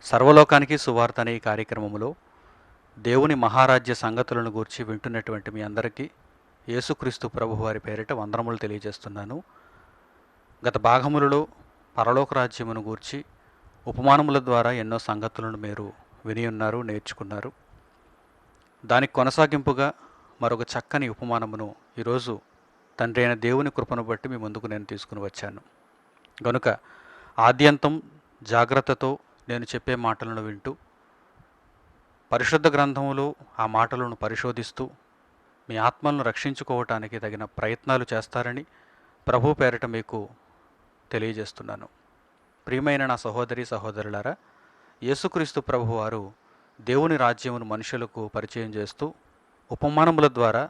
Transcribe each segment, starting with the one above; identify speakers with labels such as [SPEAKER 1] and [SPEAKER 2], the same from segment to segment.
[SPEAKER 1] సర్వలోకానికి సువార్త అనే ఈ కార్యక్రమంలో దేవుని మహారాజ్య సంగతులను గూర్చి వింటున్నటువంటి మీ అందరికీ యేసుక్రీస్తు ప్రభు వారి పేరిట వందనములు తెలియజేస్తున్నాను. గత భాగములలో పరలోక రాజ్యమును గూర్చి ఉపమానముల ద్వారా ఎన్నో సంగతులను మీరు విని ఉన్నారు, నేర్చుకున్నారు. దానికి కొనసాగింపుగా మరొక చక్కని ఉపమానమును ఈరోజు తండ్రి అయిన దేవుని కృపను బట్టి మీ ముందుకు నేను తీసుకుని వచ్చాను. గనుక ఆద్యంతం జాగ్రత్తతో నేను చెప్పే మాటలను వింటూ పరిశుద్ధ గ్రంథములో ఆ మాటలను పరిశోధిస్తూ మీ ఆత్మలను రక్షించుకోవటానికి తగిన ప్రయత్నాలు చేస్తారని ప్రభు పేరిట మీకు తెలియజేస్తున్నాను. ప్రియమైన నా సహోదరి సహోదరులారా, యేసుక్రీస్తు ప్రభువారు దేవుని రాజ్యమును మనుషులకు పరిచయం చేస్తూ ఉపమానముల ద్వారా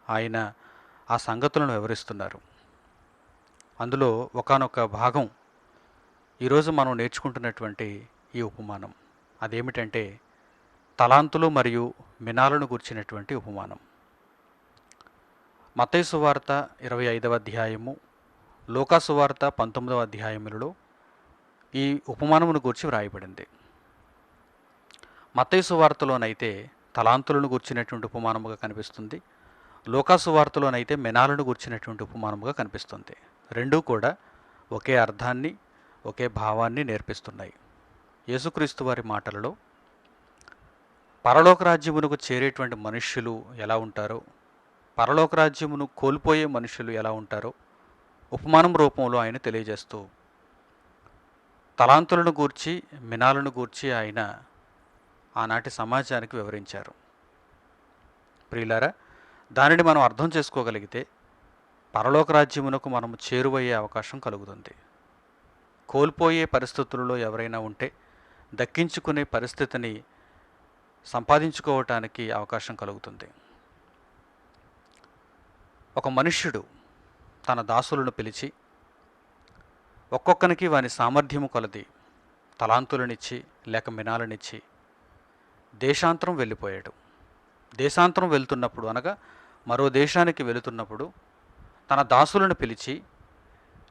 [SPEAKER 1] ఆయన ఆ సంగతులను వివరిస్తున్నారు. అందులో ఒకానొక భాగం ఈరోజు మనం నేర్చుకుంటున్నటువంటి ఈ ఉపమానం. అదేమిటంటే తలాంతులు మరియు మినాలను గుర్చినటువంటి ఉపమానం. మత్తయి సువార్త 25వ అధ్యాయము, లూకా సువార్త 19వ అధ్యాయములలో ఈ ఉపమానమును గూర్చి వ్రాయబడింది. మత్తయి సువార్తలోనైతే తలాంతులను గుర్చినటువంటి ఉపమానముగా కనిపిస్తుంది. లూకా సువార్తలోనైతే మినాలను గుర్చినటువంటి ఉపమానముగా కనిపిస్తుంది. రెండూ కూడా ఒకే అర్థాన్ని, ఒకే భావాన్ని నేర్పిస్తున్నాయి. యేసుక్రీస్తు వారి మాటలలో పరలోక రాజ్యమునకు చేరేటువంటి మనుష్యులు ఎలా ఉంటారో, పరలోక రాజ్యమును కోల్పోయే మనుషులు ఎలా ఉంటారో ఉపమానం రూపంలో ఆయన తెలియజేస్తూ తలాంతులను గూర్చి, మినాలను గూర్చి ఆయన ఆనాటి సమాజానికి వివరించారు. ప్రియులారా, దానిని మనం అర్థం చేసుకోగలిగితే పరలోక రాజ్యమునకు మనము చేరువయ్యే అవకాశం కలుగుతుంది. కోల్పోయే పరిస్థితులలో ఎవరైనా ఉంటే దక్కించుకునే పరిస్థితిని సంపాదించుకోవటానికి అవకాశం కలుగుతుంది. ఒక మనుష్యుడు తన దాసులను పిలిచి ఒక్కొక్కనికి వాని సామర్థ్యము కొలది తలాంతులనిచ్చి లేక మినాలనిచ్చి దేశాంతరం వెళ్ళిపోయాడు. దేశాంతరం వెళ్తున్నప్పుడు, అనగా మరో దేశానికి వెళుతున్నప్పుడు తన దాసులను పిలిచి,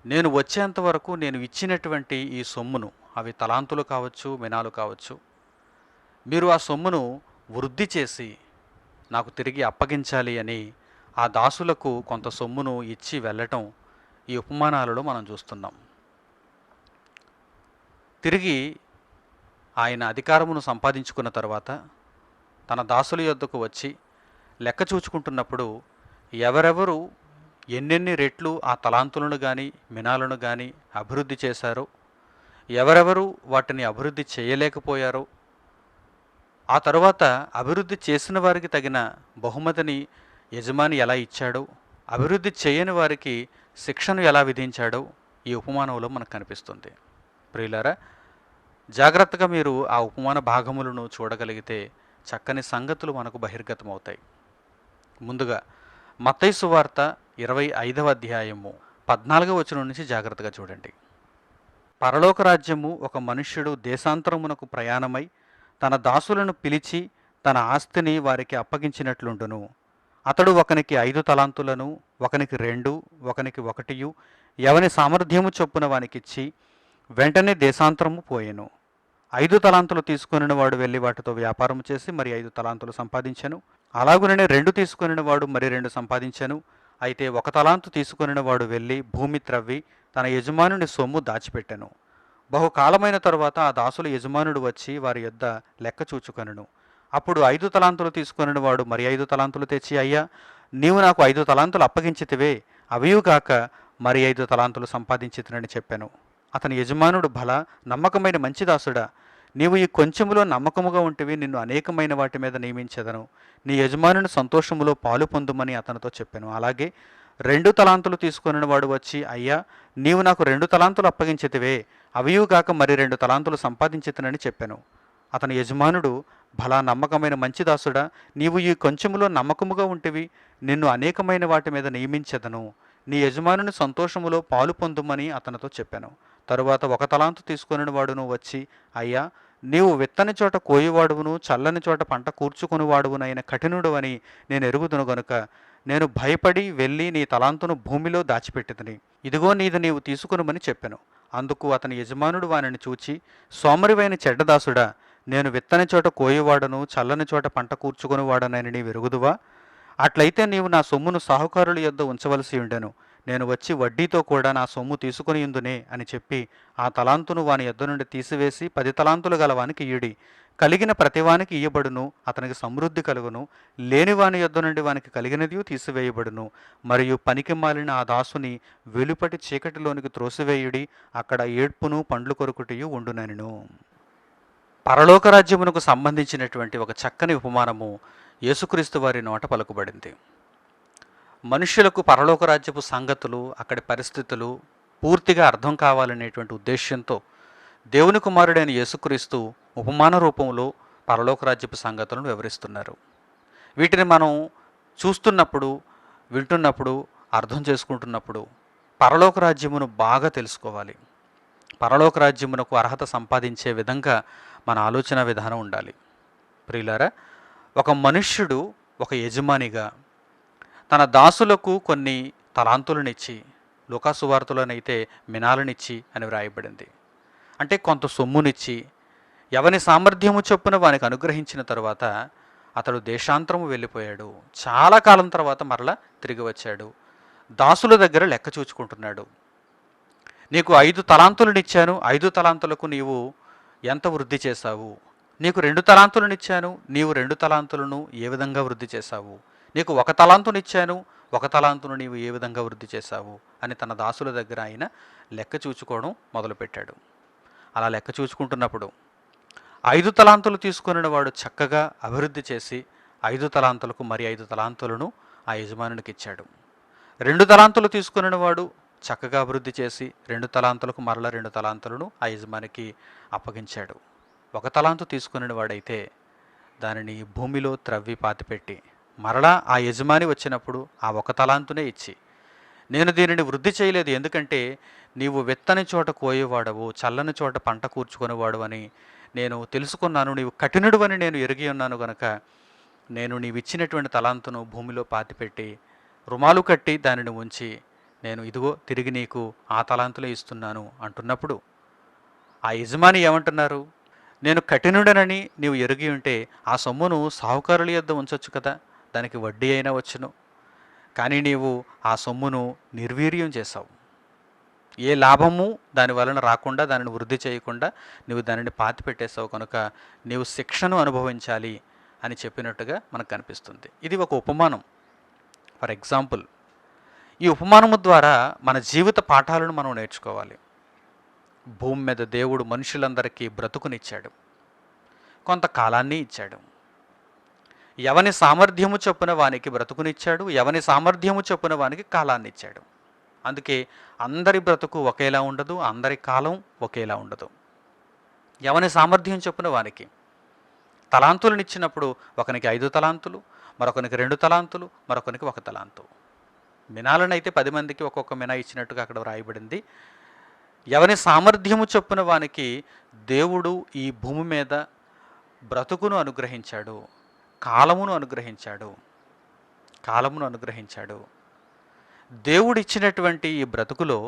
[SPEAKER 1] నేను వచ్చేంత వరకు నేను ఇచ్చినటువంటి ఈ సొమ్మును, అవి తలాంతులు కావచ్చు, మినాలు కావచ్చు, మీరు ఆ సొమ్మును వృద్ధి చేసి నాకు తిరిగి అప్పగించాలి అని ఆ దాసులకు కొంత సొమ్మును ఇచ్చి వెళ్ళటం ఈ ఉపమానాలలో మనం చూస్తున్నాం. తిరిగి ఆయన అధికారమును సంపాదించుకున్న తర్వాత తన దాసుల యొద్దకు వచ్చి లెక్క చూచుకుంటున్నప్పుడు ఎవరెవరు ఎన్నెన్ని రెట్లు ఆ తలాంతులను కానీ మినాలను కానీ అభివృద్ధి చేశారో, ఎవరెవరు వాటిని అభివృద్ధి చేయలేకపోయారో, ఆ తరువాత అభివృద్ధి చేసిన వారికి తగిన బహుమతిని యజమాని ఎలా ఇచ్చాడో, అభివృద్ధి చేయని వారికి శిక్షను ఎలా విధించాడో ఈ ఉపమానంలో మనకు కనిపిస్తుంది. ప్రియులారా, జాగ్రత్తగా మీరు ఆ ఉపమాన భాగములను చూడగలిగితే చక్కని సంగతులు మనకు బహిర్గతమవుతాయి. ముందుగా మత్తయి సువార్త 25వ అధ్యాయము 14వ వచనం నుంచి జాగ్రత్తగా చూడండి. పరలోక రాజ్యము ఒక మనుష్యుడు దేశాంతరమునకు ప్రయాణమై తన దాసులను పిలిచి తన ఆస్తిని వారికి అప్పగించినట్లుండును. అతడు ఒకనికి 5 తలాంతులను, ఒకనికి 2, ఒకనికి 1, ఎవని సామర్థ్యము చొప్పున వానికిచ్చి వెంటనే దేశాంతరము పోయెను. 5 తలాంతులు తీసుకొనిన వాడు వెళ్ళి వాటితో వ్యాపారం చేసి మరి 5 తలాంతులు సంపాదించెను. అలాగుననే 2 తీసుకొనిన వాడు మరి 2 సంపాదించెను. అయితే 1 తలాంతు తీసుకొనిన వాడు వెళ్ళి భూమి త్రవ్వి తన యజమానుని సొమ్ము దాచిపెట్టెను. బహుకాలమైన తరువాత ఆ దాసుల యజమానుడు వచ్చి వారి యొద్ద లెక్క చూచుకొనెను. అప్పుడు 5 తలాంతులు తీసుకొనిన వాడు మరి 5 తలాంతులు తెచ్చి, అయ్యా, నీవు నాకు 5 తలాంతులు అప్పగించితివే, అవియుగాక మరి 5 తలాంతులు సంపాదించితినని చెప్పాను. అతని యజమానుడు, భల నమ్మకమైన మంచి దాసుడా, నీవు ఈ కొంచెములో నమ్మకముగా ఉంటివి, నిన్ను అనేకమైన వాటి మీద నియమించెదను, నీ యజమానుని సంతోషములో పాలు పొందుమని అతనితో చెప్పాను. అలాగే 2 తలాంతులు తీసుకొనిన వాడు వచ్చి, అయ్యా, నీవు నాకు 2 తలాంతులు అప్పగించితివే, అవియుగాక మరి 2 తలాంతులు సంపాదించితినని చెప్పాను. అతని యజమానుడు, భలా నమ్మకమైన మంచి దాసుడా, నీవు ఈ కొంచెములో నమ్మకముగా ఉంటివి, నిన్ను అనేకమైన వాటి మీద నియమించెదను, నీ యజమానుని సంతోషములో పాలు పొందుమని అతనితో చెప్పాను. తరువాత 1 తలాంతు తీసుకొనిన వాడును వచ్చి, అయ్యా, నీవు విత్తని చోట కోయువాడువును, చల్లని చోట పంట కూర్చుకుని వాడువునైన కఠినుడు అని నేను ఎరుగుదును గనుక నేను భయపడి వెళ్ళి నీ తలాంతును భూమిలో దాచిపెట్టిదని, ఇదిగో నీది నీవు తీసుకునుమని చెప్పాను. అందుకు అతని యజమానుడు వానిని చూచి, సోమరివైన చెడ్డదాసుడా, నేను విత్తని చోట కోయువాడను, చల్లని చోట పంట కూర్చుకొని వాడనని నీ వెరుగుదువా? అట్లయితే నీవు నా సొమ్మును సాహుకారుల యొద్ద ఉంచవలసి ఉండెను. నేను వచ్చి వడ్డీతో కూడా నా సొమ్ము తీసుకుని యుందునే అని చెప్పి ఆ తలాంతును వాని యొద్ద నుండి తీసివేసి 10 తలాంతులు గల వానికి ఇయ్యుడి. కలిగిన ప్రతివానికి ఇయ్యబడును, అతనికి సమృద్ధి కలుగును. లేని వాని యొద్ద నుండి వానికి కలిగినది తీసివేయబడును. మరియు పనికి మాలిన ఆ దాసుని వెలుపటి చీకటిలోనికి త్రోసివేయుడి, అక్కడ ఏడ్పును పండ్లు కొరుకుటియు ఉండునెను. పరలోక రాజ్యమునకు సంబంధించినటువంటి ఒక చక్కని ఉపమానము యేసుక్రీస్తు వారి నోట పలుకుబడింది. మనుష్యులకు పరలోక రాజ్యపు సంగతులు, అక్కడి పరిస్థితులు పూర్తిగా అర్థం కావాలనేటువంటి ఉద్దేశ్యంతో దేవుని కుమారుడైన యేసుక్రీస్తు ఉపమాన రూపంలో పరలోక రాజ్యపు సంగతులను వివరిస్తున్నారు. వీటిని మనం చూస్తున్నప్పుడు, వింటున్నప్పుడు, అర్థం చేసుకుంటున్నప్పుడు పరలోక రాజ్యమును బాగా తెలుసుకోవాలి. పరలోక రాజ్యమునకు అర్హత సంపాదించే విధంగా మన ఆలోచన విధానం ఉండాలి. ప్రియులారా, ఒక మనుష్యుడు ఒక యజమానిగా తన దాసులకు కొన్ని తలాంతులనిచ్చి, లూకాసు వార్తలోనైతే మినాలనిచ్చి అని వ్రాయబడింది. అంటే కొంత సొమ్మునిచ్చి ఎవని సామర్థ్యము చొప్పున వానికి అనుగ్రహించిన తరువాత అతడు దేశాంతరము వెళ్ళిపోయాడు. చాలా కాలం తర్వాత మరలా తిరిగి వచ్చాడు. దాసుల దగ్గర లెక్క చూచుకుంటున్నాడు. నీకు 5 తలాంతులనిచ్చాను, 5 తలాంతులకు నీవు ఎంత వృద్ధి చేశావు? నీకు 2 తలాంతులనిచ్చాను, నీవు 2 తలాంతులను ఏ విధంగా వృద్ధి చేశావు? నీకు 1 తలాంతునిచ్చాను, 1 తలాంతును నీవు ఏ విధంగా వృద్ధి చేశావు అని తన దాసుల దగ్గర ఆయన లెక్క చూచుకోవడం మొదలుపెట్టాడు. అలా లెక్క చూచుకుంటున్నప్పుడు 5 తలాంతులు తీసుకున్న వాడు చక్కగా అభివృద్ధి చేసి 5 తలాంతులకు మరి 5 తలాంతులను ఆ యజమానునికి ఇచ్చాడు. 2 తలాంతులు తీసుకున్న వాడు చక్కగా అభివృద్ధి చేసి 2 తలాంతులకు మరలా 2 తలాంతులను ఆ యజమానికి అప్పగించాడు. 1 తలాంతు తీసుకున్న వాడైతే దానిని భూమిలో త్రవ్వి పాతిపెట్టి మరలా ఆ యజమాని వచ్చినప్పుడు ఆ 1 తలాంతునే ఇచ్చి, నేను దీనిని వృద్ధి చేయలేదు, ఎందుకంటే నీవు విత్తని చోట కోయేవాడవు, చల్లని చోట పంట కూర్చుకునేవాడు అని నేను తెలుసుకున్నాను, నీవు కఠినుడు అని నేను ఎరిగి ఉన్నాను గనక నేను నీవిచ్చినటువంటి తలాంతును భూమిలో పాతిపెట్టి రుమాలు కట్టి దానిని ఉంచి నేను ఇదిగో తిరిగి నీకు ఆ తలాంతులే ఇస్తున్నాను అంటున్నప్పుడు ఆ యజమాని ఏమంటున్నారు? నేను కఠినుడనని నీవు ఎరిగి ఉంటే ఆ సొమ్మును సాహుకారుల యొద్ద ఉంచొచ్చు కదా, దానికి వడ్డీ అయినా వచ్చును. కానీ నీవు ఆ సొమ్మును నిర్వీర్యం చేశావు. ఏ లాభము దాని వలన రాకుండా, దానిని వృద్ధి చేయకుండా నువ్వు దానిని పాతి పెట్టేసావు కనుక నీవు శిక్షను అనుభవించాలి అని చెప్పినట్టుగా మనకు కనిపిస్తుంది. ఇది ఒక ఉపమానం. ఫర్ ఎగ్జాంపుల్, ఈ ఉపమానము ద్వారా మన జీవిత పాఠాలను మనం నేర్చుకోవాలి. భూమి మీద దేవుడు మనుషులందరికీ బ్రతుకునిచ్చాడు, కొంతకాలాన్ని ఇచ్చాడు. ఎవని సామర్థ్యము చొప్పున వానికి బ్రతుకునిచ్చాడు, ఎవని సామర్థ్యము చొప్పున వానికి కాలాన్ని ఇచ్చాడు. అందుకే అందరి బ్రతుకు ఒకేలా ఉండదు, అందరి కాలం ఒకేలా ఉండదు. ఎవని సామర్థ్యం చొప్పున వానికి తలాంతులను ఇచ్చినప్పుడు ఒకనికి 5 తలాంతులు, మరొకనికి 2 తలాంతులు, మరొకనికి 1 తలాంతు. మినాలనైతే 10 మందికి ఒక్కొక్క మినా ఇచ్చినట్టుగా అక్కడ వ్రాయబడింది. ఎవని సామర్థ్యము చొప్పున వానికి దేవుడు ఈ భూమి మీద బ్రతుకును అనుగ్రహించాడు, కాలమును అనుగ్రహించాడు. దేవుడు ఇచ్చినటువంటి ఈ బ్రతుకులో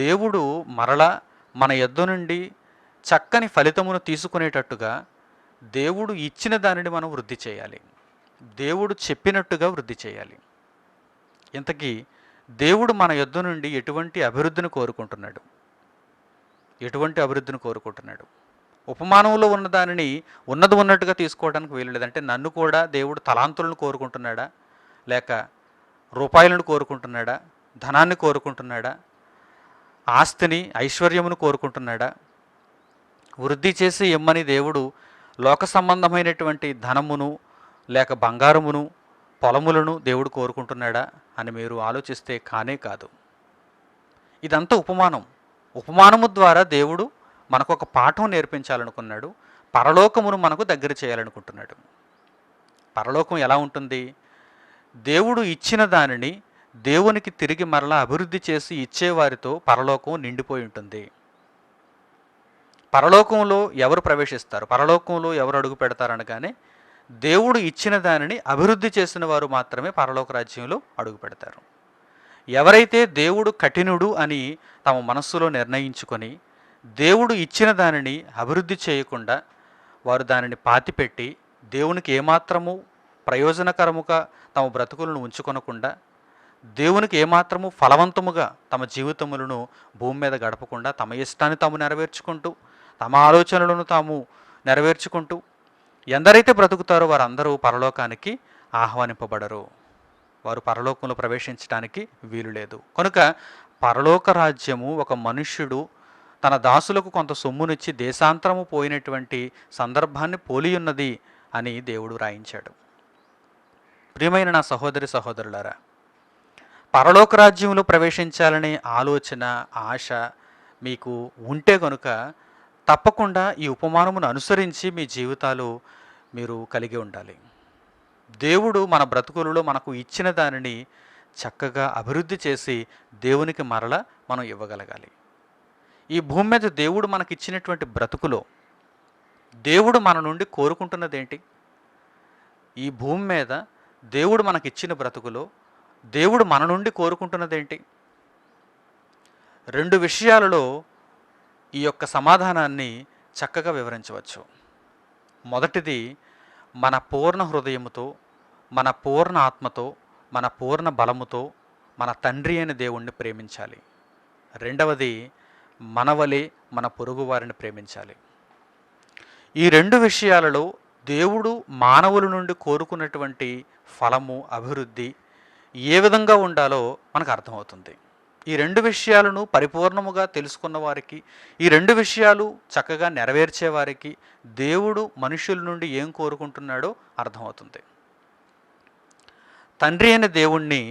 [SPEAKER 1] దేవుడు మరలా మన యొద్ద నుండి చక్కని ఫలితమును తీసుకునేటట్టుగా దేవుడు ఇచ్చిన దానిని మనం వృద్ధి చేయాలి. దేవుడు చెప్పినట్టుగా వృద్ధి చేయాలి. ఇంతకీ దేవుడు మన యొద్ద నుండి ఎటువంటి అభివృద్ధిని కోరుకుంటున్నాడు? ఉపమానంలో ఉన్న దానిని ఉన్నది ఉన్నట్టుగా తీసుకోవడానికి వీలు లేదంటే నన్ను కూడా దేవుడు తలాంతులను కోరుకుంటున్నాడా, లేక రూపాయలను కోరుకుంటున్నాడా, ధనాన్ని కోరుకుంటున్నాడా, ఆస్తిని ఐశ్వర్యమును కోరుకుంటున్నాడా? వృద్ధి చేసి ఇమ్మని దేవుడు లోక సంబంధమైనటువంటి ధనమును లేక బంగారమును పొలములను దేవుడు కోరుకుంటున్నాడా అని మీరు ఆలోచిస్తే కానే కాదు. ఇదంతా ఉపమానము ద్వారా దేవుడు మనకు ఒక పాఠం నేర్పించాలనుకున్నాడు. పరలోకమును మనకు దగ్గర చేయాలనుకుంటున్నాడు. పరలోకం ఎలా ఉంటుంది? దేవుడు ఇచ్చిన దానిని దేవునికి తిరిగి మరలా అభివృద్ధి చేసి ఇచ్చేవారితో పరలోకం నిండిపోయి ఉంటుంది. పరలోకంలో ఎవరు ప్రవేశిస్తారు, పరలోకంలో ఎవరు అడుగు పెడతారనగానే దేవుడు ఇచ్చిన దానిని అభివృద్ధి చేసిన వారు మాత్రమే పరలోక రాజ్యంలో అడుగు పెడతారు. ఎవరైతే దేవుడు కఠినుడు అని తమ మనస్సులో నిర్ణయించుకొని దేవుడు ఇచ్చిన దానిని అభివృద్ధి చేయకుండా వారు దానిని పాతిపెట్టి దేవునికి ఏమాత్రము ప్రయోజనకరముగా తమ బ్రతుకులను ఉంచుకొనకుండా దేవునికి ఏమాత్రము ఫలవంతముగా తమ జీవితములను భూమి మీద గడపకుండా తమ ఇష్టాన్ని తాము నెరవేర్చుకుంటూ తమ ఆలోచనలను తాము నెరవేర్చుకుంటూ ఎందరైతే బ్రతుకుతారో వారందరూ పరలోకానికి ఆహ్వానింపబడరు. వారు పరలోకంలో ప్రవేశించడానికి వీలు లేదు. కనుక పరలోక రాజ్యము ఒక మనుష్యుడు తన దాసులకు కొంత సొమ్మునిచ్చి దేశాంతరము పోయినటువంటి సందర్భాన్ని పోలియున్నది అని దేవుడు రాయించాడు. ప్రియమైన నా సహోదరి సహోదరులారా, పరలోక రాజ్యంలో ప్రవేశించాలనే ఆలోచన ఆశ మీకు ఉంటే కనుక తప్పకుండా ఈ ఉపమానమును అనుసరించి మీ జీవితాలు మీరు కలిగి ఉండాలి. దేవుడు మన బ్రతుకులలో మనకు ఇచ్చిన దానిని చక్కగా అభివృద్ధి చేసి దేవునికి మరల మనం ఇవ్వగలగాలి. ఈ భూమి మీద దేవుడు మనకిచ్చినటువంటి బ్రతుకులో దేవుడు మన నుండి కోరుకుంటున్నది ఏంటి? ఈ భూమి మీద దేవుడు మనకిచ్చిన బ్రతుకులో దేవుడు మన నుండి కోరుకుంటున్నదేంటి? రెండు విషయాలలో ఈ యొక్క సమాధానాన్ని చక్కగా వివరించవచ్చు. మొదటిది, మన పూర్ణ హృదయముతో, మన పూర్ణ ఆత్మతో, మన పూర్ణ బలముతో మన తండ్రి అయిన దేవుణ్ణి ప్రేమించాలి. రెండవది, మనవలే మన పొరుగు వారిని ప్రేమించాలి. ఈ రెండు విషయాలలో దేవుడు మానవుల నుండి కోరుకున్నటువంటి ఫలము, అభివృద్ధి ఏ విధంగా ఉండాలో మనకు అర్థమవుతుంది. ఈ రెండు విషయాలను పరిపూర్ణముగా తెలుసుకున్న వారికి, ఈ రెండు విషయాలు చక్కగా నెరవేర్చే వారికి దేవుడు మనుషుల నుండి ఏం కోరుకుంటున్నాడో అర్థమవుతుంది. తండ్రి అయిన దేవుణ్ణి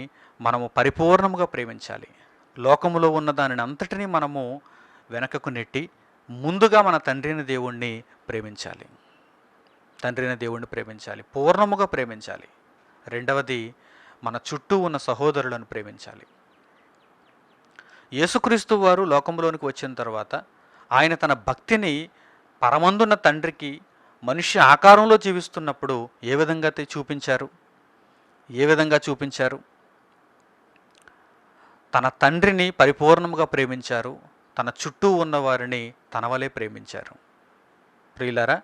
[SPEAKER 1] మనము పరిపూర్ణముగా ప్రేమించాలి. లోకములో ఉన్న దానిని అంతటినీ మనము వెనకకు నెట్టి ముందుగా మన తండ్రి అయిన దేవుణ్ణి ప్రేమించాలి. తండ్రి అయిన దేవుణ్ణి ప్రేమించాలి, పూర్ణముగా ప్రేమించాలి. రెండవది, మన చుట్టూ ఉన్న సహోదరులను ప్రేమించాలి. యేసుక్రీస్తు వారు లోకంలోనికి వచ్చిన తర్వాత ఆయన తన భక్తిని పరమందున్న తండ్రికి మనిషి ఆకారంలో జీవిస్తున్నప్పుడు ఏ విధంగా చూపించారు? తన తండ్రిని పరిపూర్ణముగా ప్రేమించారు. తన చుట్టూ ఉన్న వారిని తన వలె ప్రేమించారు. ప్రియులారా,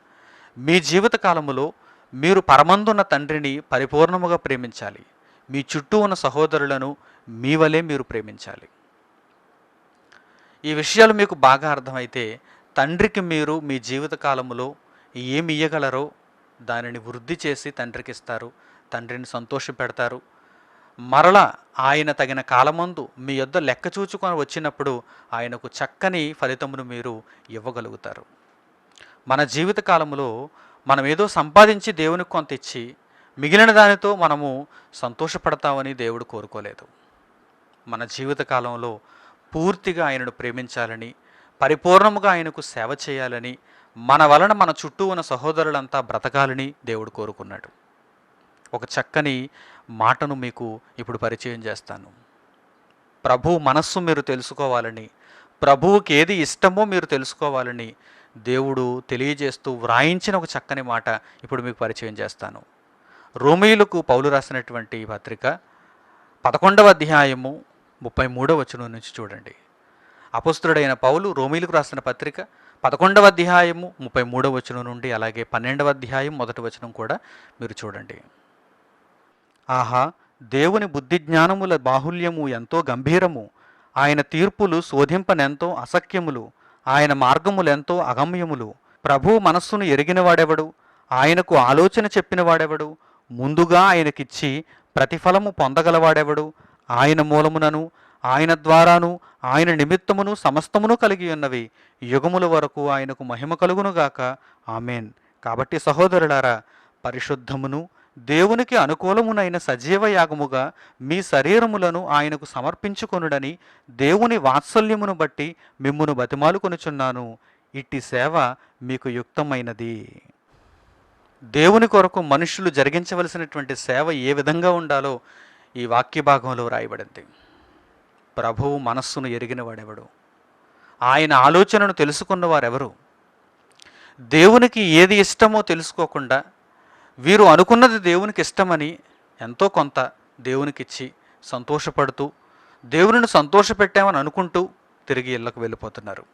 [SPEAKER 1] మీ జీవిత కాలములో మీరు పరమందున్న తండ్రిని పరిపూర్ణముగా ప్రేమించాలి. మీ చుట్టూ ఉన్న సహోదరులను మీ వలె మీరు ప్రేమించాలి. ఈ విషయాలు మీకు బాగా అర్థమైతే తండ్రికి మీరు మీ జీవిత కాలములో ఏమి ఇయ్యగలరో దానిని వృద్ధి చేసి తండ్రికి ఇస్తారు. తండ్రిని సంతోషపెడతారు. మరలా ఆయన తగిన కాలమందు మీ యొద్ద లెక్క చూచుకొని వచ్చినప్పుడు ఆయనకు చక్కని ఫలితమును మీరు ఇవ్వగలుగుతారు. మన జీవిత కాలంలో మనం ఏదో సంపాదించి దేవునికి కొంత ఇచ్చి మిగిలిన దానితో మనము సంతోషపడతామని దేవుడు కోరుకోలేదు. మన జీవిత కాలంలో పూర్తిగా ఆయనను ప్రేమించాలని, పరిపూర్ణముగా ఆయనకు సేవ చేయాలని, మన వలన మన చుట్టూ ఉన్న సహోదరులంతా బ్రతకాలని దేవుడు కోరుకున్నాడు. ఒక చక్కని మాటను మీకు ఇప్పుడు పరిచయం చేస్తాను. ప్రభు మనస్సు మీరు తెలుసుకోవాలని, ప్రభువుకి ఏది ఇష్టమో మీరు తెలుసుకోవాలని దేవుడు తెలియజేస్తూ వ్రాయించిన ఒక చక్కని మాట ఇప్పుడు మీకు పరిచయం చేస్తాను. రోమీయులకు పౌలు రాసినటువంటి పత్రిక 11వ అధ్యాయము 33వ వచనం నుంచి చూడండి. అపొస్తలుడైన పౌలు రోమీయులకు రాసిన పత్రిక 11వ అధ్యాయము 33వ వచనం నుండి అలాగే 12వ అధ్యాయం 1వ వచనం కూడా మీరు చూడండి. ఆహా, దేవుని బుద్ధి జ్ఞానముల బాహుల్యము ఎంతో గంభీరము, ఆయన తీర్పులు శోధింపనెంతో అసఖ్యములు, ఆయన మార్గములెంతో అగమ్యములు. ప్రభువు మనస్సును ఎరిగినవాడెవడు? ఆయనకు ఆలోచన చెప్పినవాడెవడు? ముందుగా ఆయనకిచ్చి ప్రతిఫలము పొందగలవాడెవడు? ఆయన మూలమునను ఆయన ద్వారాను ఆయన నిమిత్తమును సమస్తమును కలిగి ఉన్నవి. యుగముల వరకు ఆయనకు మహిమ కలుగునుగాక. ఆమెన్. కాబట్టి సహోదరులారా, పరిశుద్ధమును దేవునికి అనుకూలమునైన సజీవ యాగముగా మీ శరీరములను ఆయనకు సమర్పించుకొనుడని దేవుని వాత్సల్యమును బట్టి మిమ్మును బతిమాలుకొనుచున్నాను. ఇట్టి సేవ మీకు యుక్తమైనది. దేవుని కొరకు మనుషులు జరిగించవలసినటువంటి సేవ ఏ విధంగా ఉండాలో ఈ వాక్య భాగంలో రాయబడింది. ప్రభువు మనస్సును ఎరిగిన వాడెవడు? ఆయన ఆలోచనను తెలుసుకున్న వారెవరు? దేవునికి ఏది ఇష్టమో తెలుసుకోకుండా వీరు అనుకున్నది దేవునికి ఇష్టమని ఎంతో కొంత దేవునికిచ్చి సంతోషపడుతూ దేవునిని సంతోషపెట్టామని అనుకుంటూ తిరిగి ఇళ్లకు వెళ్ళిపోతున్నారు.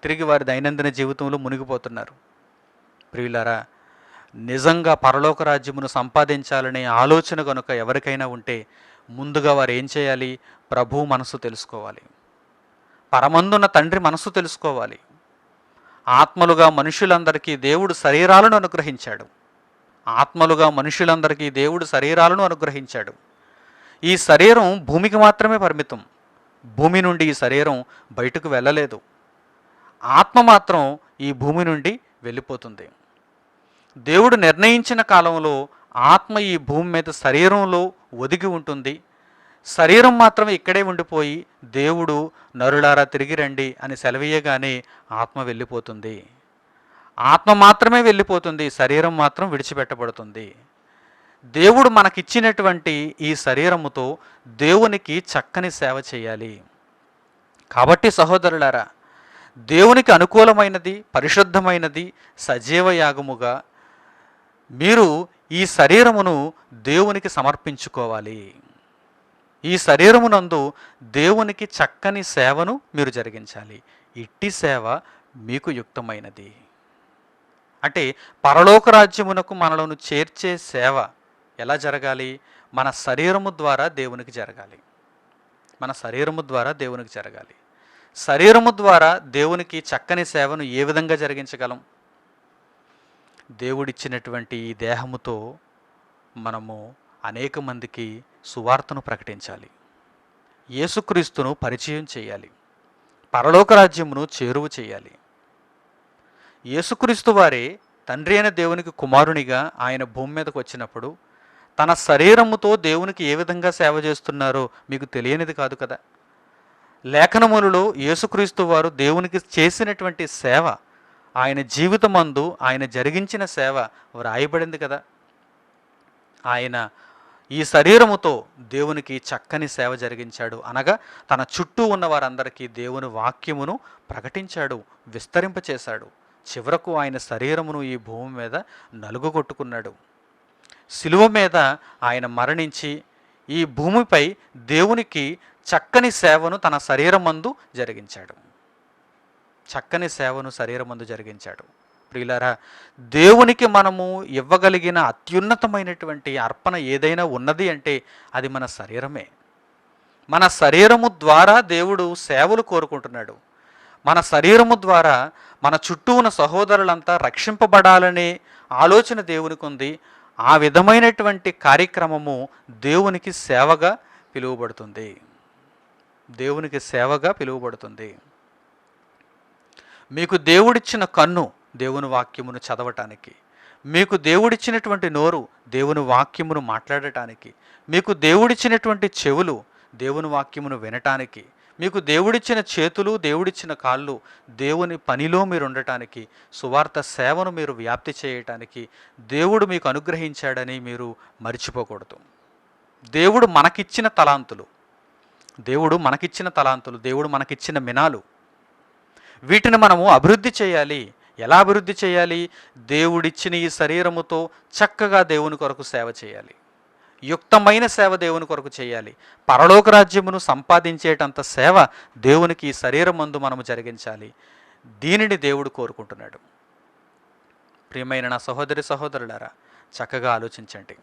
[SPEAKER 1] తిరిగి వారి దైనందిన జీవితంలో మునిగిపోతున్నారు. ప్రియులారా, నిజంగా పరలోక రాజ్యమును సంపాదించాలనే ఆలోచన కనుక ఎవరికైనా ఉంటే ముందుగా వారు ఏం చేయాలి? ప్రభువు మనసు తెలుసుకోవాలి. పరమందున్న తండ్రి మనసు తెలుసుకోవాలి. ఆత్మలుగా మనుషులందరికీ దేవుడు శరీరాలను అనుగ్రహించాడు. ఆత్మలుగా మనుషులందరికీ దేవుడు శరీరాలను అనుగ్రహించాడు. ఈ శరీరం భూమికి మాత్రమే పరిమితం. భూమి నుండి ఈ శరీరం బయటకు వెళ్ళలేదు. ఆత్మ మాత్రం ఈ భూమి నుండి వెళ్ళిపోతుంది. దేవుడు నిర్ణయించిన కాలంలో ఆత్మ ఈ భూమి మీద శరీరంలో ఒదిగి ఉంటుంది. శరీరం మాత్రం ఇక్కడే ఉండిపోయి దేవుడు నరులారా తిరిగి రండి అని సెలవీయగానే ఆత్మ వెళ్ళిపోతుంది. ఆత్మ మాత్రమే వెళ్ళిపోతుంది, శరీరం మాత్రం విడిచిపెట్టబడుతుంది. దేవుడు మనకిచ్చినటువంటి ఈ శరీరముతో దేవునికి చక్కని సేవ చేయాలి. కాబట్టి సహోదరులారా, దేవునికి అనుకూలమైనది, పరిశుద్ధమైనది సజీవ యాగముగా మీరు ఈ శరీరమును దేవునికి సమర్పించుకోవాలి. ఈ శరీరమునందు దేవునికి చక్కని సేవను మీరు జరిగించాలి. ఇట్టి సేవ మీకు యుక్తమైనది. అంటే పరలోక రాజ్యమునకు మనలను చేర్చే సేవ ఎలా జరగాలి? మన శరీరము ద్వారా దేవునికి జరగాలి. మన శరీరము ద్వారా దేవునికి జరగాలి. శరీరము ద్వారా దేవునికి చక్కని సేవను ఏ విధంగా జరిగించగలం? దేవుడిచ్చినటువంటి ఈ దేహముతో మనము అనేక మందికి సువార్తను ప్రకటించాలి. యేసుక్రీస్తును పరిచయం చేయాలి. పరలోక రాజ్యమును చేరువ చేయాలి. యేసుక్రీస్తు వారే తండ్రి అయిన దేవునికి కుమారునిగా ఆయన భూమి మీదకు వచ్చినప్పుడు తన శరీరముతో దేవునికి ఏ విధంగా సేవ చేస్తున్నారో మీకు తెలియనిది కాదు కదా. లేఖనములలో యేసుక్రీస్తు వారు దేవునికి చేసినటువంటి సేవ, ఆయన జీవితమందు ఆయన జరిగించిన సేవ వ్రాయబడింది కదా. ఆయన ఈ శరీరముతో దేవునికి చక్కని సేవ జరిగించాడు. అనగా తన చుట్టూ ఉన్న వారందరికీ దేవుని వాక్యమును ప్రకటించాడు, విస్తరింపచేశాడు. చివరకు ఆయన శరీరమును ఈ భూమి మీద నలుగుగొట్టుకున్నాడు. శిలువ మీద ఆయన మరణించి ఈ భూమిపై దేవునికి చక్కని సేవను తన శరీరమందు జరిగించాడు. చక్కని సేవను శరీరమందు జరిగించాడు. ప్రియులారా, దేవునికి మనము ఇవ్వగలిగిన అత్యున్నతమైనటువంటి అర్పణ ఏదైనా ఉన్నది అంటే అది మన శరీరమే. మన శరీరము ద్వారా దేవుడు సేవలు కోరుకుంటున్నాడు. మన శరీరము ద్వారా మన చుట్టూ ఉన్న సహోదరులంతా రక్షింపబడాలనే ఆలోచన దేవునికి ఉంది. ఆ విధమైనటువంటి కార్యక్రమము దేవునికి సేవగా పిలువబడుతుంది. దేవునికి సేవగా పిలువబడుతుంది. మీకు దేవుడిచ్చిన కన్ను దేవుని వాక్యమును చదవటానికి, మీకు దేవుడిచ్చినటువంటి నోరు దేవుని వాక్యమును మాట్లాడటానికి, మీకు దేవుడిచ్చినటువంటి చెవులు దేవుని వాక్యమును వినటానికి, మీకు దేవుడిచ్చిన చేతులు దేవుడిచ్చిన కాళ్ళు దేవుని పనిలో మీరు ఉండటానికి, సువార్త సేవను మీరు వ్యాప్తి చేయటానికి దేవుడు మీకు అనుగ్రహించాడని మీరు మర్చిపోకూడదు. దేవుడు మనకిచ్చిన తలాంతులు, దేవుడు మనకిచ్చిన మినాలు, వీటిని మనము అభివృద్ధి చేయాలి. ఎలా అభివృద్ధి చేయాలి? దేవుడిచ్చిన ఈ శరీరముతో చక్కగా దేవుని కొరకు సేవ చేయాలి. యుక్తమైన సేవ దేవుని కొరకు చేయాలి. పరలోక రాజ్యమును సంపాదించేటంత సేవ దేవునికి ఈ శరీరమందు మనము జరిగించాలి. దీనిని దేవుడు కోరుకుంటున్నాడు. ప్రియమైన నా సహోదరి సహోదరులారా, చక్కగా ఆలోచించండి.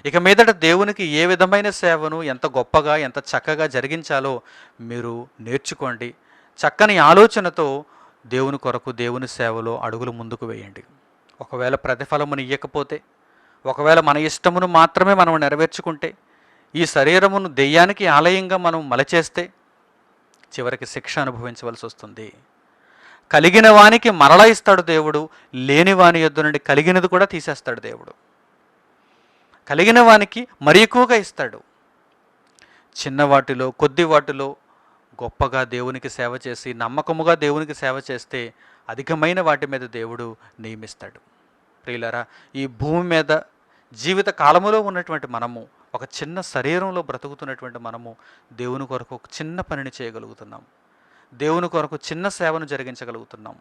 [SPEAKER 1] ఇక మీదట దేవునికి ఏ విధమైన సేవను ఎంత గొప్పగా ఎంత చక్కగా జరిగించాలో మీరు నేర్చుకోండి. చక్కని ఆలోచనతో దేవుని కొరకు దేవుని సేవలో అడుగులు ముందుకు వేయండి. ఒకవేళ ప్రతిఫలమును ఇయ్యకపోతే, ఒకవేళ మన ఇష్టమును మాత్రమే మనం నెరవేర్చుకుంటే, ఈ శరీరమును దెయ్యానికి ఆలయంగా మనం మలచేస్తే చివరికి శిక్ష అనుభవించవలసి వస్తుంది. కలిగిన వానికి మరలా ఇస్తాడు దేవుడు, లేని వాని యొద్ద నుండి కలిగినది కూడా తీసేస్తాడు దేవుడు. కలిగిన వానికి మరి ఎక్కువగా ఇస్తాడు. చిన్న వాటిలో కొద్ది వాటిలో గొప్పగా దేవునికి సేవ చేసి నమ్మకముగా దేవునికి సేవ చేస్తే అధికమైన వాటి మీద దేవుడు నియమిస్తాడు. ప్రియులారా, ఈ భూమి మీద జీవిత కాలములో ఉన్నటువంటి మనము, ఒక చిన్న శరీరంలో బ్రతుకుతున్నటువంటి మనము దేవుని కొరకు ఒక చిన్న పనిని చేయగలుగుతున్నాం. దేవుని కొరకు చిన్న సేవను జరిగించగలుగుతున్నాం.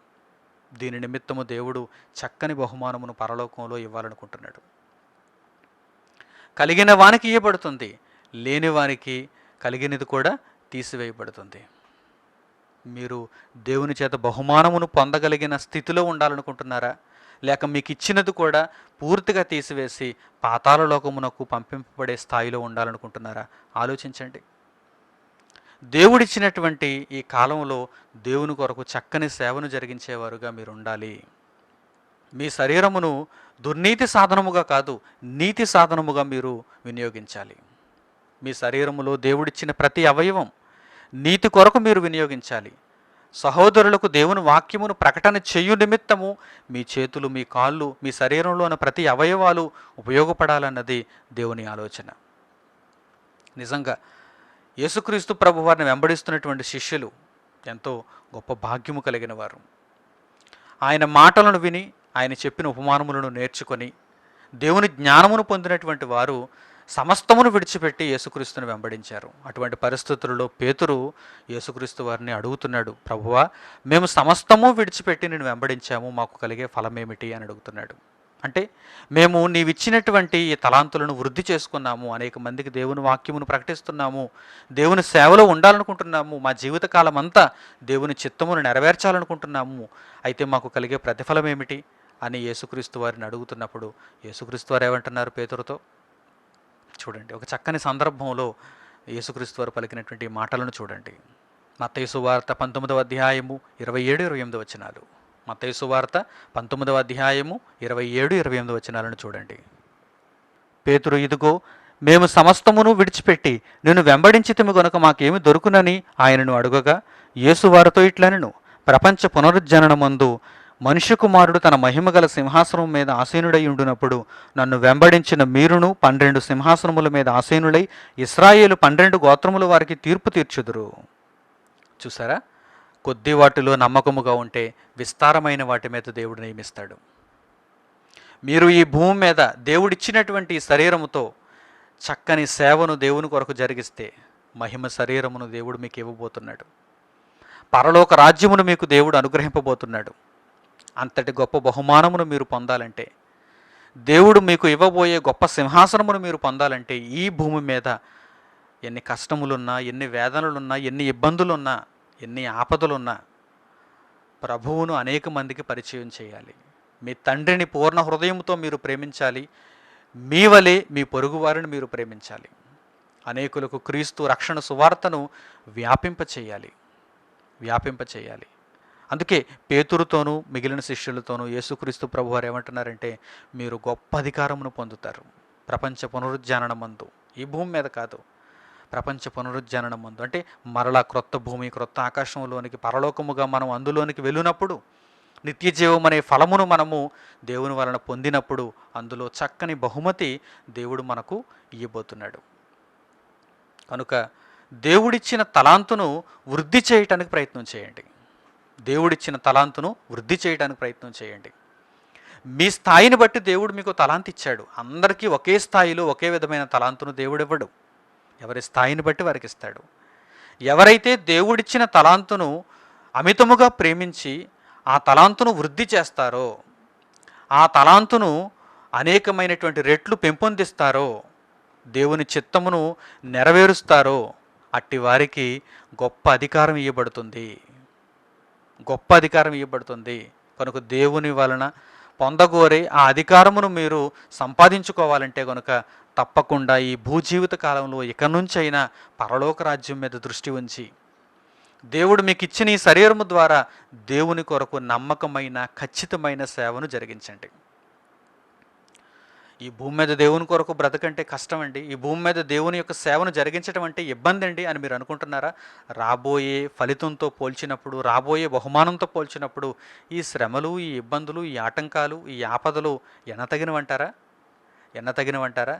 [SPEAKER 1] దీని నిమిత్తము దేవుడు చక్కని బహుమానమును పరలోకంలో ఇవ్వాలనుకుంటున్నాడు. కలిగిన వానికి ఇవ్వబడుతుంది, లేని వానికి కలిగినది కూడా తీసివేయబడుతుంది. మీరు దేవుని చేత బహుమానమును పొందగలిగిన స్థితిలో ఉండాలనుకుంటున్నారా? లేక మీకు ఇచ్చినది కూడా పూర్తిగా తీసివేసి పాతాళ లోకమునకు పంపింపబడే స్థాయిలో ఉండాలనుకుంటున్నారా? ఆలోచించండి. దేవుడిచ్చినటువంటి ఈ కాలంలో దేవుని కొరకు చక్కని సేవను జరిగించేవారుగా మీరు ఉండాలి. మీ శరీరమును దుర్నీతి సాధనముగా కాదు, నీతి సాధనముగా మీరు వినియోగించాలి. మీ శరీరములో దేవుడిచ్చిన ప్రతి అవయవం నీతి కొరకు మీరు వినియోగించాలి. సహోదరులకు దేవుని వాక్యమును ప్రకటన చేయు నిమిత్తము మీ చేతులు, మీ కాళ్ళు, మీ శరీరంలో ఉన్న ప్రతి అవయవాలు ఉపయోగపడాలన్నది దేవుని ఆలోచన. నిజంగా యేసుక్రీస్తు ప్రభు వారిని వెంబడిస్తున్నటువంటి శిష్యులు ఎంతో గొప్ప భాగ్యము కలిగిన వారు. ఆయన మాటలను విని, ఆయన చెప్పిన ఉపమానములను నేర్చుకొని దేవుని జ్ఞానమును పొందినటువంటి వారు సమస్తమును విడిచిపెట్టి యేసుక్రీస్తుని వెంబడించారు. అటువంటి పరిస్థితులలో పేతురు యేసుక్రీస్తు వారిని అడుగుతున్నాడు, ప్రభువా, మేము సమస్తము విడిచిపెట్టి నేను వెంబడించాము, మాకు కలిగే ఫలమేమిటి అని అడుగుతున్నాడు. అంటే మేము నీవిచ్చినటువంటి ఈ తలాంతులను వృద్ధి చేసుకున్నాము, అనేక మందికి దేవుని వాక్యమును ప్రకటిస్తున్నాము, దేవుని సేవలో ఉండాలనుకుంటున్నాము, మా జీవితకాలం అంతా దేవుని చిత్తమును నెరవేర్చాలనుకుంటున్నాము, అయితే మాకు కలిగే ప్రతిఫలం ఏమిటి అని యేసుక్రీస్తు వారిని అడుగుతున్నప్పుడు యేసుక్రీస్తు వారు ఏమంటున్నారు పేతురుతో? చూడండి, ఒక చక్కని సందర్భంలో యేసుక్రీస్తు వారు పలికినటువంటి మాటలను చూడండి. మత్తయి సువార్త 19వ అధ్యాయము 27-28 వచనాలు. మత్తయి సువార్త 19వ అధ్యాయము 27-28 వచనాలను చూడండి. పేతురు, ఇదిగో మేము సమస్తమును విడిచిపెట్టి నిన్ను వెంబడించితిమి గనుక మాకేమి దొరుకునని ఆయనను అడుగగా, యేసు వారితో ఇట్లనెను, ప్రపంచ పునరుజ్జననమందు మనుష్య కుమారుడు తన మహిమగల సింహాసనం మీద ఆసీనుడై ఉండునప్పుడు నన్ను వెంబడించిన మీరును 12 సింహాసనముల మీద ఆసీనులై ఇశ్రాయేలు 12 గోత్రముల వారికి తీర్పు తీర్చుదురు. చూసారా? కొద్ది వాటిలో నమ్మకముగా ఉంటే విస్తారమైన వాటి మీద దేవుడు నియమిస్తాడు. మీరు ఈ భూమి మీద దేవుడిచ్చినటువంటి శరీరముతో చక్కని సేవను దేవుని కొరకు జరిగిస్తే మహిమ శరీరమును దేవుడు మీకు ఇవ్వబోతున్నాడు. పరలోక రాజ్యమును మీకు దేవుడు అనుగ్రహింపబోతున్నాడు. అంతటి గొప్ప బహుమానమును మీరు పొందాలంటే, దేవుడు మీకు ఇవ్వబోయే గొప్ప సింహాసనమును మీరు పొందాలంటే, ఈ భూమి మీద ఎన్ని కష్టములున్నా, ఎన్ని వేదనలున్నా, ఎన్ని ఇబ్బందులున్నా, ఎన్ని ఆపదలున్నా ప్రభువును అనేక మందికి పరిచయం చేయాలి. మీ తండ్రిని పూర్ణ హృదయంతో మీరు ప్రేమించాలి. మీ వలె మీ పొరుగువారిని మీరు ప్రేమించాలి. అనేకులకు క్రీస్తు రక్షణ సువార్తను వ్యాపింపచేయాలి. అందుకే పేతురుతోనూ మిగిలిన శిష్యులతోనూ యేసుక్రీస్తు ప్రభువారు ఏమంటున్నారంటే, మీరు గొప్ప అధికారమును పొందుతారు ప్రపంచ పునరుజ్జననమందు. ఈ భూమి మీద కాదు, ప్రపంచ పునరుజ్జననమందు. అంటే మరలా క్రొత్త భూమి, క్రొత్త ఆకాశంలోనికి, పరలోకముగా మనం అందులోనికి వెళ్ళినప్పుడు, నిత్య జీవం అనే ఫలమును మనము దేవుని వలన పొందినప్పుడు, అందులో చక్కని బహుమతి దేవుడు మనకు ఇవ్వబోతున్నాడు. కనుక దేవుడిచ్చిన తలాంతును వృద్ధి చేయటానికి ప్రయత్నం చేయండి. మీ స్థాయిని బట్టి దేవుడు మీకు తలాంతు ఇచ్చాడు. అందరికీ ఒకే స్థాయిలో ఒకే విధమైన తలాంతును దేవుడు ఇవ్వడు. ఎవరి స్థాయిని బట్టి వారికి ఇస్తాడు. ఎవరైతే దేవుడిచ్చిన తలాంతును అమితముగా ప్రేమించి ఆ తలాంతును వృద్ధి చేస్తారో, ఆ తలాంతును అనేకమైనటువంటి రెట్లు పెంపొందిస్తారో, దేవుని చిత్తమును నెరవేరుస్తారో, అట్టి వారికి గొప్ప అధికారం ఇవ్వబడుతుంది. కనుక దేవుని వలన పొందగోరే ఆ అధికారమును మీరు సంపాదించుకోవాలంటే కనుక తప్పకుండా ఈ భూజీవిత కాలంలో ఇక నుంచైనా పరలోక రాజ్యం మీద దృష్టి ఉంచి, దేవుడు మీకు ఇచ్చిన ఈ శరీరము ద్వారా దేవుని కొరకు నమ్మకమైన, ఖచ్చితమైన సేవను జరిగించండి. ఈ భూమి మీద దేవుని కొరకు బ్రతకంటే కష్టం అండి, ఈ భూమి మీద దేవుని యొక్క సేవను జరిగించడం అంటే ఇబ్బంది అండి అని మీరు అనుకుంటున్నారా? రాబోయే ఫలితంతో పోల్చినప్పుడు, రాబోయే బహుమానంతో పోల్చినప్పుడు ఈ శ్రమలు, ఈ ఇబ్బందులు, ఈ ఆటంకాలు, ఈ ఆపదలు ఎన్నతగినవంటారా?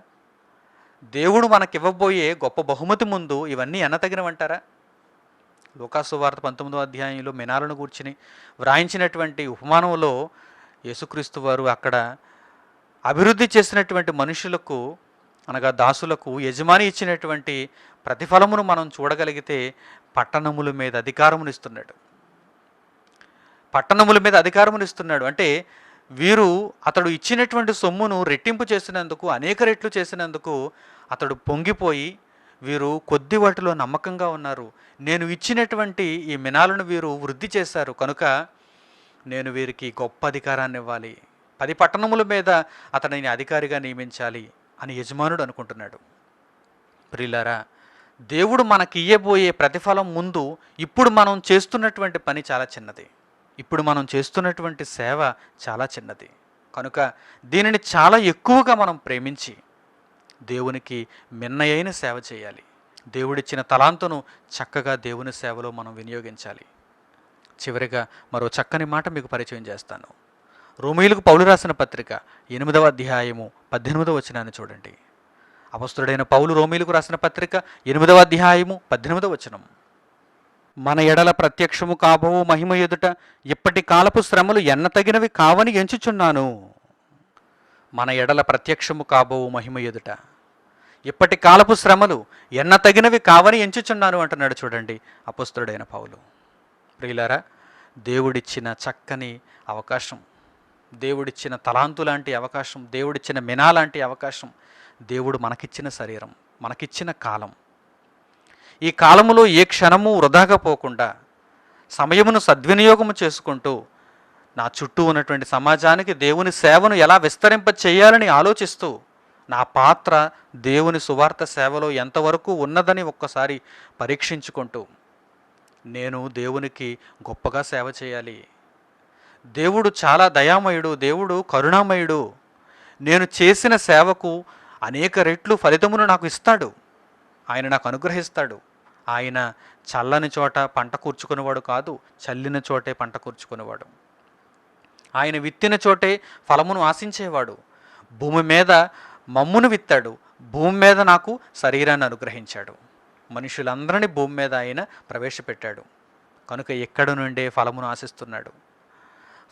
[SPEAKER 1] దేవుడు మనకివ్వబోయే గొప్ప బహుమతి ముందు ఇవన్నీ ఎన్నతగినవంటారా? లూకాసు వార్త 19వ అధ్యాయంలో మినాలను గూర్చిని వ్రాయించినటువంటి ఉపమానంలో యేసుక్రీస్తు వారు అక్కడ అభివృద్ధి చేసినటువంటి మనుషులకు, అనగా దాసులకు యజమాని ఇచ్చినటువంటి ప్రతిఫలమును మనం చూడగలిగితే పట్టణముల మీద అధికారములు ఇస్తున్నాడు. అంటే వీరు అతడు ఇచ్చినటువంటి సొమ్మును రెట్టింపు చేసినందుకు, అనేక రెట్లు చేసినందుకు అతడు పొంగిపోయి, వీరు కొద్ది వాటిలో నమ్మకంగా ఉన్నారు. నేను ఇచ్చినటువంటి ఈ మినాలను వీరు వృద్ధి చేశారు కనుక నేను వీరికి గొప్ప అధికారాన్ని ఇవ్వాలి, 10 పట్టణముల మీద అతనిని అధికారిగా నియమించాలి అని యజమానుడు అనుకుంటున్నాడు. ప్రియులారా, దేవుడు మనకి ఇయ్యబోయే ప్రతిఫలం ముందు ఇప్పుడు మనం చేస్తున్నటువంటి పని చాలా చిన్నది. ఇప్పుడు మనం చేస్తున్నటువంటి సేవ చాలా చిన్నది. కనుక దీనిని చాలా ఎక్కువగా మనం ప్రేమించి దేవునికి మిన్నయైన సేవ చేయాలి. దేవుడిచ్చిన తలాంతును చక్కగా దేవుని సేవలో మనం వినియోగించాలి. చివరిగా మరో చక్కని మాట మీకు పరిచయం చేస్తాను. రోమీయులకు పౌలు రాసిన పత్రిక 8వ అధ్యాయము 18వ వచనాన్ని చూడండి. అపొస్తలుడైన పౌలు రోమీయులకు రాసిన పత్రిక 8వ అధ్యాయము 18వ వచనం. మన ఎడల ప్రత్యక్షము కాబోవు మహిమ ఎదుట ఇప్పటి కాలపు శ్రమలు ఎన్నతగినవి కావని ఎంచుచున్నాను. మన ఎడల ప్రత్యక్షము కాబోవు మహిమ ఎదుట ఇప్పటి కాలపు శ్రమలు ఎన్నతగినవి కావని ఎంచుచున్నాను అంటున్నాడు చూడండి అపొస్తలుడైన పౌలు. ప్రియులారా, దేవుడిచ్చిన చక్కని అవకాశం, దేవుడిచ్చిన తలాంతు లాంటి అవకాశం, దేవుడిచ్చిన మినా లాంటి అవకాశం, దేవుడు మనకిచ్చిన శరీరం, మనకిచ్చిన కాలం. ఈ కాలములో ఏ క్షణము వృధాగా పోకుండా సమయమును సద్వినియోగము చేసుకుంటూ నా చుట్టూ ఉన్నటువంటి సమాజానికి దేవుని సేవను ఎలా విస్తరింప చేయాలని ఆలోచిస్తూ నా పాత్ర దేవుని సువార్త సేవలో ఎంతవరకు ఉన్నదని ఒక్కసారి పరీక్షించుకుంటూ నేను దేవునికి గొప్పగా సేవ చేయాలి. దేవుడు చాలా దయామయుడు, దేవుడు కరుణామయుడు. నేను చేసిన సేవకు అనేక రెట్లు ఫలితమును నాకు ఇస్తాడు, ఆయన నాకు అనుగ్రహిస్తాడు. ఆయన చల్లని చోట పంట కూర్చుకునేవాడు కాదు, చల్లిన చోటే పంట కూర్చుకునేవాడు. ఆయన విత్తిన చోటే ఫలమును ఆశించేవాడు. భూమి మీద మమ్మును విత్తాడు, భూమి మీద నాకు శరీరాన్ని అనుగ్రహించాడు. మనుషులందరినీ భూమి మీద ఆయన ప్రవేశపెట్టాడు కనుక ఎక్కడి నుండే ఫలమును ఆశిస్తున్నాడు.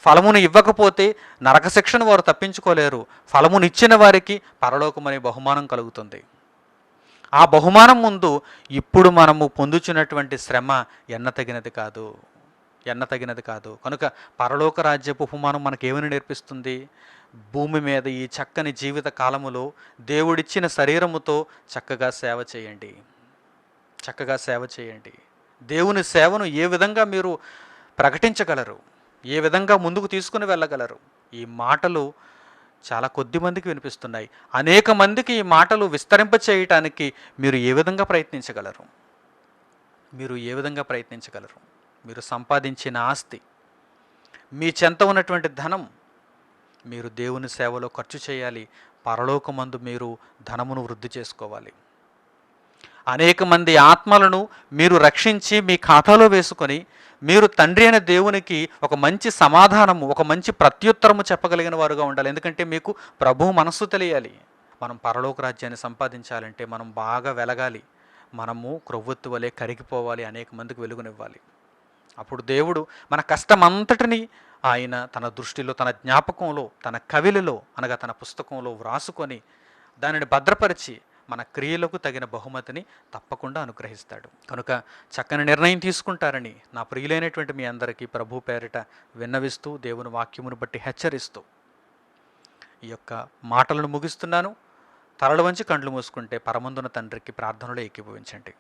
[SPEAKER 1] ఫలమును ఇవ్వకపోతే నరక శిక్షను వారు తప్పించుకోలేరు. ఫలమును ఇచ్చిన వారికి పరలోకమనే బహుమానం కలుగుతుంది. ఆ బహుమానం ముందు ఇప్పుడు మనము పొందుచున్నటువంటి శ్రమ ఎన్నతగినది కాదు. కనుక పరలోక రాజ్యపు ఉపమానం మనకేమని నేర్పిస్తుంది? భూమి మీద ఈ చక్కని జీవిత కాలములో దేవుడిచ్చిన శరీరముతో చక్కగా సేవ చేయండి. దేవుని సేవను ఏ విధంగా మీరు ప్రకటించగలరు, ఏ విధంగా ముందుకు తీసుకుని వెళ్ళగలరు? ఈ మాటలు చాలా కొద్ది మందికి వినిపిస్తున్నాయి. అనేక మందికి ఈ మాటలు విస్తరింప చేయటానికి మీరు ఏ విధంగా ప్రయత్నించగలరు? మీరు సంపాదించిన ఆస్తి, మీ చెంత ఉన్నటువంటి ధనం మీరు దేవుని సేవలో ఖర్చు చేయాలి. పరలోకమందు మీరు ధనమును వృద్ధి చేసుకోవాలి. అనేక మంది ఆత్మలను మీరు రక్షించి మీ ఖాతాలో వేసుకొని మీరు తండ్రి అయిన దేవునికి ఒక మంచి సమాధానము, ఒక మంచి ప్రత్యుత్తరము చెప్పగలిగిన వారుగా ఉండాలి. ఎందుకంటే మీకు ప్రభువు మనస్సు తెలియాలి. మనం పరలోక రాజ్యాన్ని సంపాదించాలంటే మనం బాగా వెలగాలి, మనము క్రొవ్వొత్తు వలె కరిగిపోవాలి, అనేక మందికి వెలుగునివ్వాలి. అప్పుడు దేవుడు మన కష్టమంతటిని ఆయన తన దృష్టిలో, తన జ్ఞాపకంలో, తన కవిలలో అనగా తన పుస్తకంలో వ్రాసుకొని దానిని భద్రపరిచి మన క్రియలకు తగిన బహుమతిని తప్పకుండా అనుగ్రహిస్తాడు. కనుక చక్కని నిర్ణయం తీసుకుంటారని నా ప్రియులైనటువంటి మీ అందరికీ ప్రభు పేరిట విన్నవిస్తూ, దేవుని వాక్యమును బట్టి హెచ్చరిస్తూ ఈ యొక్క మాటలను ముగిస్తున్నాను. తలలు వంచి కండ్లు మూసుకుంటే పరమందున తండ్రికి ప్రార్థనలో ఏకీభవించండి.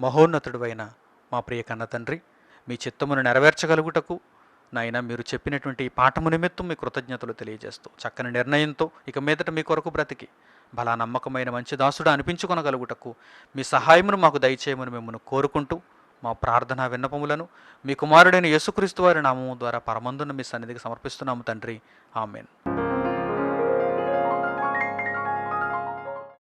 [SPEAKER 1] మహోన్నతుడు అయిన మా ప్రియ కన్న తండ్రి, మీ చిత్తమును నెరవేర్చగలుగుటకు నాయన మీరు చెప్పినటువంటి ఈ పాఠము నిమిత్తం మీ కృతజ్ఞతలు తెలియజేస్తూ, చక్కని నిర్ణయంతో ఇక మీదట మీ కొరకు బ్రతికి బలా నమ్మకమైన మంచి దాసుడు అనిపించుకొనగలుగుటకు మీ సహాయమును మాకు దయచేయమని మిమ్మల్ని కోరుకుంటూ మా ప్రార్థనా విన్నపములను మీ కుమారుడైన యేసుక్రీస్తు వారి నామము ద్వారా పరమందున మీ సన్నిధికి సమర్పిస్తున్నాము తండ్రి. ఆమేన్.